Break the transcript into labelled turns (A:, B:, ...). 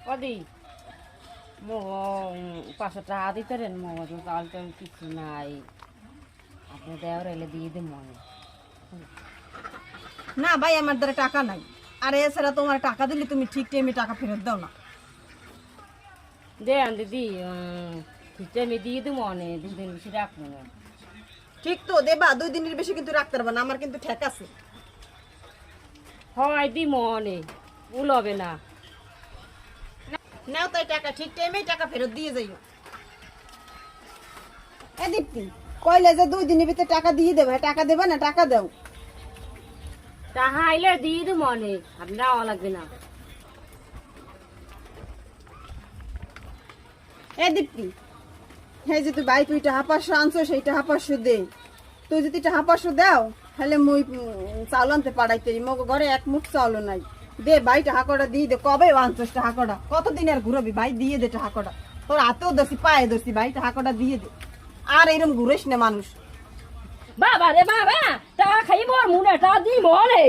A: কদি মো 500 টাকা দিতেন মো চাল তো কিছু নাই আপনি দেওয়ার এলে দিয়ে দিন মনে
B: না ভাই আমার দ্বারা টাকা নাই আর এছাড়া তোমার টাকা দিলে তুমি ঠিক টাইমে টাকা ফেরত দাও না।
A: দেন দিদি ঠিক টাইমে দিয়ে দিই মনে 2 দিন বেশি রাখবো না।
B: ঠিক তো দেবা 2 দিনের বেশি কিন্তু রাখতে পারবা না, আমার কিন্তু ঠেক আছে।
A: হয় দি মনে ভুল হবে না।
B: নাও তাই টাকা ঠিক টাইমেই টাকা ফেরত দিয়ে যাইও। এ দীপ্তি কইলে যে 2 দিনের ভিতরে টাকা দিয়ে দেবে, টাকা দেবা না? টাকা দাও।
A: টাকা আইলে দিয়ে দিই মনে আপনি নেওয়া লাগবে না।
B: এ দীপ্তি হ্যাঁ যে তুই বাইক ওইটা 500 আনছো সেইটা 500 দে। তুই যদি টাকা 500 দাও তাহলে মুই চাউল আনতে পাঠাইতে মগ ঘরে এক মুঠ চাউল নাই। দে ভাই টাকা কটা দিয়ে দে। কবে আনছস টাকা কটা? কতদিন আর ঘুরবি ভাই? দিয়ে দে টাকা কটা। তোর হাতেও দছি পায়ে দছি ভাই টাকা কটা দিয়ে দে। আর এরকম ঘুরেস না মানুষ।
A: বাবা রে বাবা টাকা খাইব মনে টাকা দিই মনে